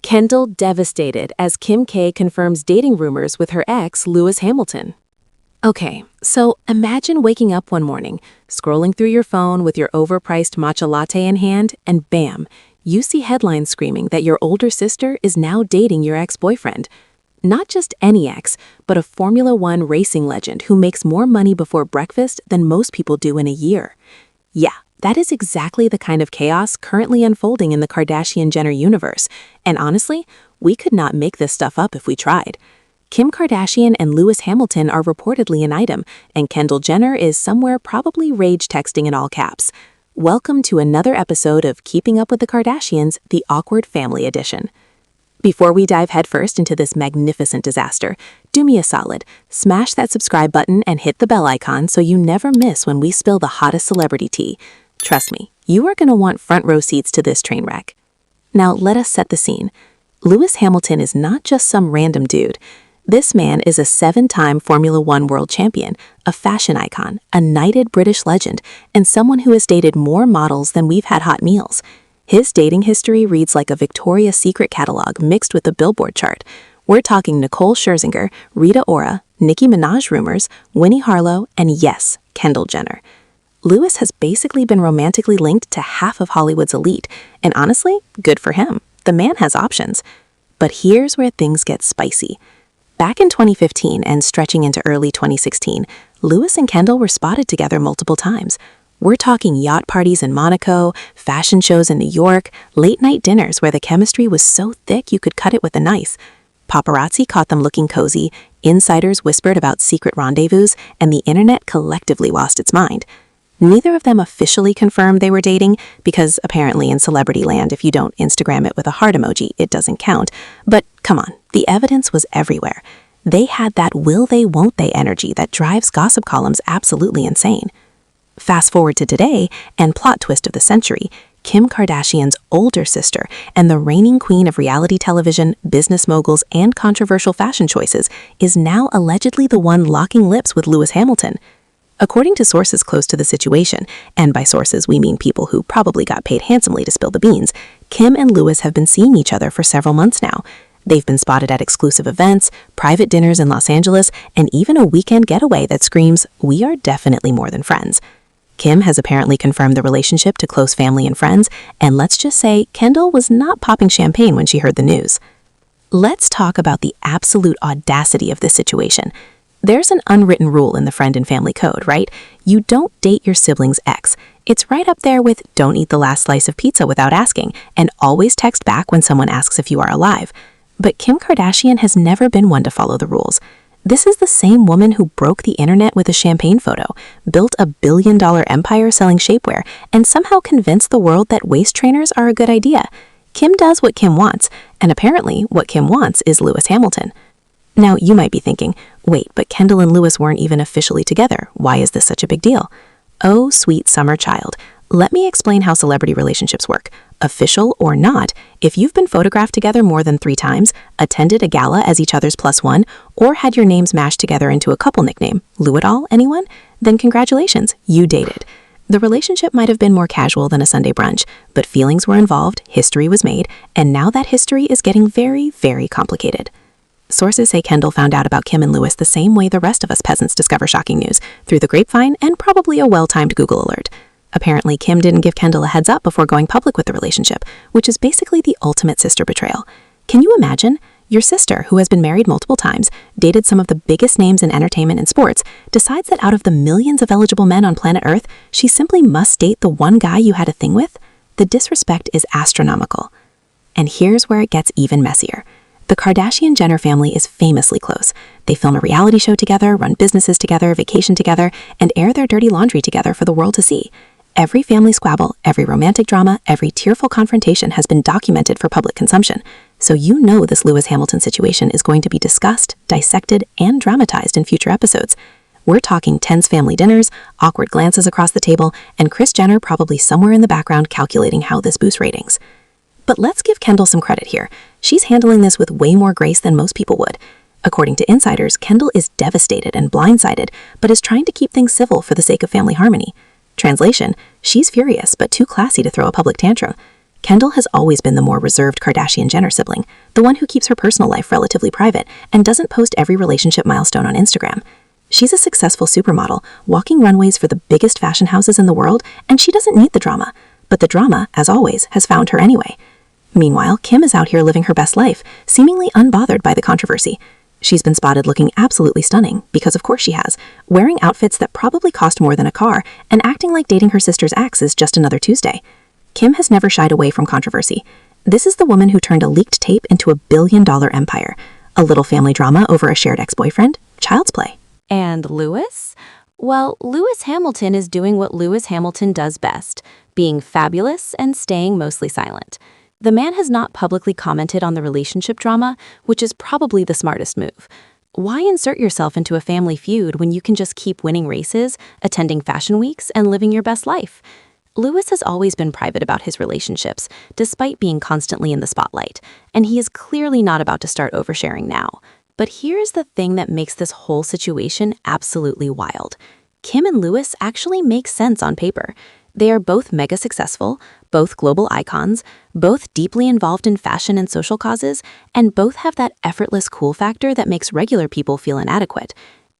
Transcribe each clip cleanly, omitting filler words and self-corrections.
Kendall devastated as Kim K confirms dating rumors with her ex, Lewis Hamilton. Okay, so imagine waking up one morning, scrolling through your phone with your overpriced matcha latte in hand, and bam, you see headlines screaming that your older sister is now dating your ex-boyfriend. Not just any ex, but a Formula One racing legend who makes more money before breakfast than most people do in a year. Yeah, that is exactly the kind of chaos currently unfolding in the Kardashian-Jenner universe, and honestly, we could not make this stuff up if we tried. Kim Kardashian and Lewis Hamilton are reportedly an item, and Kendall Jenner is somewhere probably rage texting in all caps. Welcome to another episode of Keeping Up with the Kardashians, the Awkward Family Edition. Before we dive headfirst into this magnificent disaster, do me a solid, smash that subscribe button and hit the bell icon so you never miss when we spill the hottest celebrity tea. Trust me, you are going to want front row seats to this train wreck. Now let us set the scene. Lewis Hamilton is not just some random dude. This man is a 7-time Formula One world champion, a fashion icon, a knighted British legend, and someone who has dated more models than we've had hot meals. His dating history reads like a Victoria's Secret catalog mixed with a Billboard chart. We're talking Nicole Scherzinger, Rita Ora, Nicki Minaj rumors, Winnie Harlow, and yes, Kendall Jenner. Lewis has basically been romantically linked to half of Hollywood's elite, and honestly, good for him. The man has options. But here's where things get spicy. Back in 2015 and stretching into early 2016, Lewis and Kendall were spotted together multiple times. We're talking yacht parties in Monaco, fashion shows in New York, late-night dinners where the chemistry was so thick you could cut it with a knife. Paparazzi caught them looking cozy, insiders whispered about secret rendezvous, and the internet collectively lost its mind. Neither of them officially confirmed they were dating, because apparently in celebrity land, if you don't Instagram it with a heart emoji, it doesn't count. But come on, the evidence was everywhere. They had that will they, won't they energy that drives gossip columns absolutely insane. Fast forward to today, and plot twist of the century, Kim Kardashian's older sister and the reigning queen of reality television, business moguls, and controversial fashion choices is now allegedly the one locking lips with Lewis Hamilton. According to sources close to the situation, and by sources we mean people who probably got paid handsomely to spill the beans, Kim and Lewis have been seeing each other for several months now. They've been spotted at exclusive events, private dinners in Los Angeles, and even a weekend getaway that screams, "We are definitely more than friends." Kim has apparently confirmed the relationship to close family and friends, and let's just say Kendall was not popping champagne when she heard the news. Let's talk about the absolute audacity of this situation. There's an unwritten rule in the friend and family code, right? You don't date your sibling's ex. It's right up there with don't eat the last slice of pizza without asking, and always text back when someone asks if you are alive. But Kim Kardashian has never been one to follow the rules. This is the same woman who broke the internet with a champagne photo, built a billion-dollar empire selling shapewear, and somehow convinced the world that waist trainers are a good idea. Kim does what Kim wants, and apparently what Kim wants is Lewis Hamilton. Now, you might be thinking, wait, but Kendall and Lewis weren't even officially together. Why is this such a big deal? Oh, sweet summer child. Let me explain how celebrity relationships work. Official or not, if you've been photographed together more than 3 times, attended a gala as each other's +1, or had your names mashed together into a couple nickname, Lou it all, anyone? Then congratulations, you dated. The relationship might have been more casual than a Sunday brunch, but feelings were involved, history was made, and now that history is getting very, very complicated. Sources say Kendall found out about Kim and Lewis the same way the rest of us peasants discover shocking news, through the grapevine and probably a well-timed Google alert. Apparently, Kim didn't give Kendall a heads up before going public with the relationship, which is basically the ultimate sister betrayal. Can you imagine? Your sister, who has been married multiple times, dated some of the biggest names in entertainment and sports, decides that out of the millions of eligible men on planet Earth, she simply must date the one guy you had a thing with? The disrespect is astronomical. And here's where it gets even messier. The Kardashian-Jenner family is famously close. They film a reality show together, run businesses together, vacation together, and air their dirty laundry together for the world to see. Every family squabble, every romantic drama, every tearful confrontation has been documented for public consumption. So you know this Lewis Hamilton situation is going to be discussed, dissected, and dramatized in future episodes. We're talking tense family dinners, awkward glances across the table, and Kris Jenner probably somewhere in the background calculating how this boosts ratings. But let's give Kendall some credit here. She's handling this with way more grace than most people would. According to insiders, Kendall is devastated and blindsided, but is trying to keep things civil for the sake of family harmony. Translation, she's furious but too classy to throw a public tantrum. Kendall has always been the more reserved Kardashian-Jenner sibling, the one who keeps her personal life relatively private and doesn't post every relationship milestone on Instagram. She's a successful supermodel, walking runways for the biggest fashion houses in the world, and she doesn't need the drama. But the drama, as always, has found her anyway. Meanwhile, Kim is out here living her best life, seemingly unbothered by the controversy. She's been spotted looking absolutely stunning, because of course she has, wearing outfits that probably cost more than a car and acting like dating her sister's ex is just another Tuesday. Kim has never shied away from controversy. This is the woman who turned a leaked tape into $1 billion empire. A little family drama over a shared ex-boyfriend? Child's play. And Lewis? Well, Lewis Hamilton is doing what Lewis Hamilton does best, being fabulous and staying mostly silent. The man has not publicly commented on the relationship drama, which is probably the smartest move. Why insert yourself into a family feud when you can just keep winning races, attending fashion weeks, and living your best life? Lewis has always been private about his relationships, despite being constantly in the spotlight, and he is clearly not about to start oversharing now. But here's the thing that makes this whole situation absolutely wild. Kim and Lewis actually make sense on paper. They are both mega successful, both global icons, both deeply involved in fashion and social causes, and both have that effortless cool factor that makes regular people feel inadequate.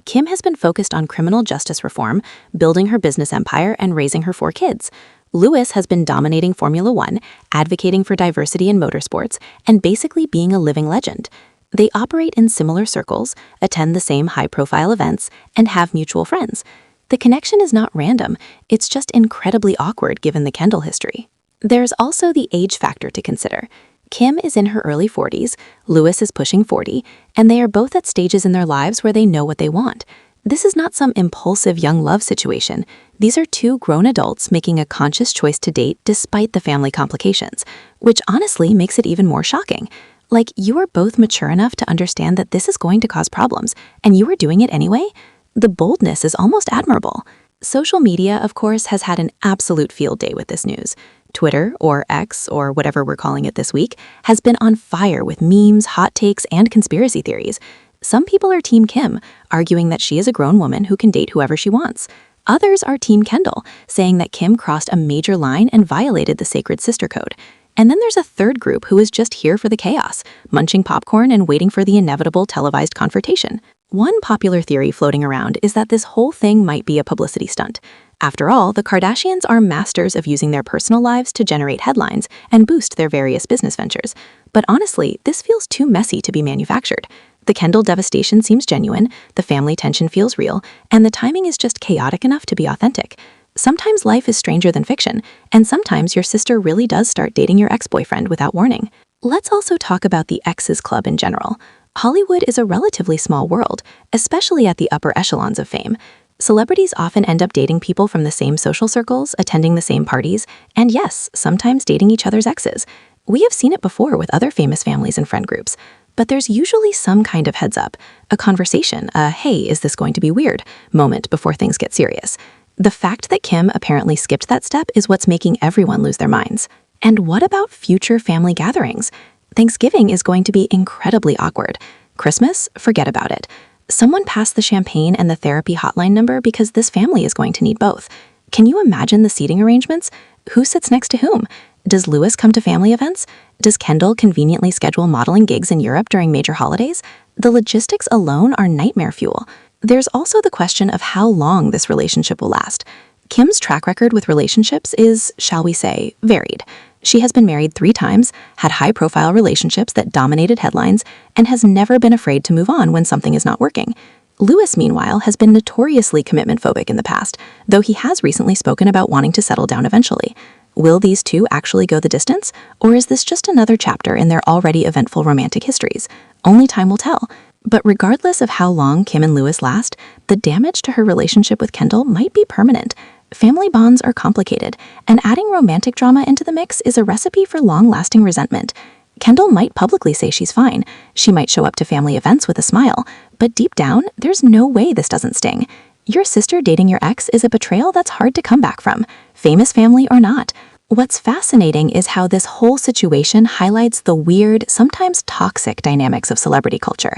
Kim has been focused on criminal justice reform, building her business empire, and raising her 4 kids. Lewis has been dominating Formula One, advocating for diversity in motorsports, and basically being a living legend. They operate in similar circles, attend the same high-profile events, and have mutual friends. The connection is not random, it's just incredibly awkward given the Kendall history. There's also the age factor to consider. Kim is in her early 40s, Lewis is pushing 40, and they are both at stages in their lives where they know what they want. This is not some impulsive young love situation. These are 2 grown adults making a conscious choice to date despite the family complications, which honestly makes it even more shocking. Like, you are both mature enough to understand that this is going to cause problems, and you are doing it anyway? The boldness is almost admirable. Social media, of course, has had an absolute field day with this news. Twitter, or X, or whatever we're calling it this week, has been on fire with memes, hot takes, and conspiracy theories. Some people are Team Kim, arguing that she is a grown woman who can date whoever she wants. Others are Team Kendall, saying that Kim crossed a major line and violated the sacred sister code. And then there's a third group who is just here for the chaos, munching popcorn and waiting for the inevitable televised confrontation. One popular theory floating around is that this whole thing might be a publicity stunt. After all, the Kardashians are masters of using their personal lives to generate headlines and boost their various business ventures. But honestly, this feels too messy to be manufactured. The Kendall devastation seems genuine, the family tension feels real, and the timing is just chaotic enough to be authentic. Sometimes life is stranger than fiction, and sometimes your sister really does start dating your ex-boyfriend without warning. Let's also talk about the exes club in general. Hollywood is a relatively small world, especially at the upper echelons of fame. Celebrities often end up dating people from the same social circles, attending the same parties, and yes, sometimes dating each other's exes. We have seen it before with other famous families and friend groups. But there's usually some kind of heads up, a conversation, a "hey, is this going to be weird?" moment before things get serious. The fact that Kim apparently skipped that step is what's making everyone lose their minds. And what about future family gatherings? Thanksgiving is going to be incredibly awkward. Christmas? Forget about it. Someone pass the champagne and the therapy hotline number because this family is going to need both. Can you imagine the seating arrangements? Who sits next to whom? Does Lewis come to family events? Does Kendall conveniently schedule modeling gigs in Europe during major holidays? The logistics alone are nightmare fuel. There's also the question of how long this relationship will last. Kim's track record with relationships is, shall we say, varied. She has been married 3 times, had high-profile relationships that dominated headlines, and has never been afraid to move on when something is not working. Lewis, meanwhile, has been notoriously commitment-phobic in the past, though he has recently spoken about wanting to settle down eventually. Will these 2 actually go the distance, or is this just another chapter in their already eventful romantic histories? Only time will tell. But regardless of how long Kim and Lewis last, the damage to her relationship with Kendall might be permanent. Family bonds are complicated, and adding romantic drama into the mix is a recipe for long-lasting resentment. Kendall might publicly say she's fine. She might show up to family events with a smile, but deep down, there's no way this doesn't sting. Your sister dating your ex is a betrayal that's hard to come back from, famous family or not. What's fascinating is how this whole situation highlights the weird, sometimes toxic dynamics of celebrity culture.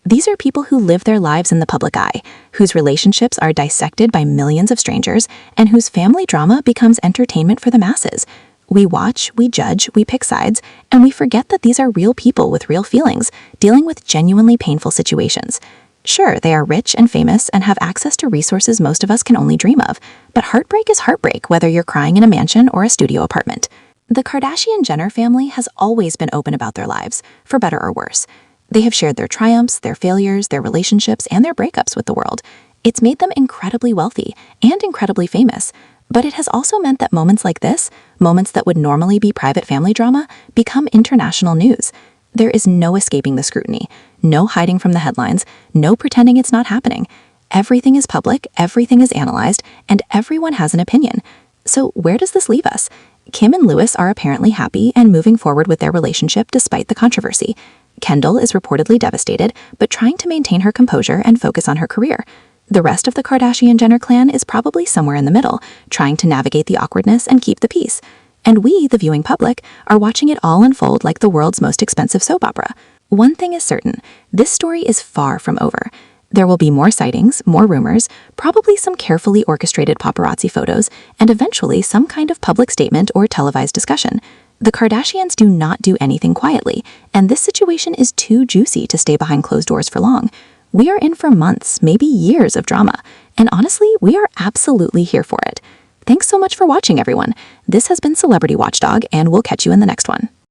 These are people who live their lives in the public eye, whose relationships are dissected by millions of strangers, and whose family drama becomes entertainment for the masses. We watch, we judge, we pick sides, and we forget that these are real people with real feelings, dealing with genuinely painful situations. Sure, they are rich and famous and have access to resources most of us can only dream of, but heartbreak is heartbreak whether you're crying in a mansion or a studio apartment. The Kardashian-Jenner family has always been open about their lives, for better or worse. They have shared their triumphs, their failures, their relationships, and their breakups with the world. It's made them incredibly wealthy and incredibly famous, but it has also meant that moments like this, moments that would normally be private family drama, become international news. There is no escaping the scrutiny, no hiding from the headlines, no pretending it's not happening. Everything is public, everything is analyzed, and everyone has an opinion. So where does this leave us? Kim and Lewis are apparently happy and moving forward with their relationship despite the controversy. Kendall is reportedly devastated, but trying to maintain her composure and focus on her career. The rest of the Kardashian-Jenner clan is probably somewhere in the middle, trying to navigate the awkwardness and keep the peace. And we, the viewing public, are watching it all unfold like the world's most expensive soap opera. One thing is certain, this story is far from over. There will be more sightings, more rumors, probably some carefully orchestrated paparazzi photos, and eventually some kind of public statement or televised discussion. The Kardashians do not do anything quietly, and this situation is too juicy to stay behind closed doors for long. We are in for months, maybe years of drama, and honestly, we are absolutely here for it. Thanks so much for watching, everyone. This has been Celebrity Watchdog, and we'll catch you in the next one.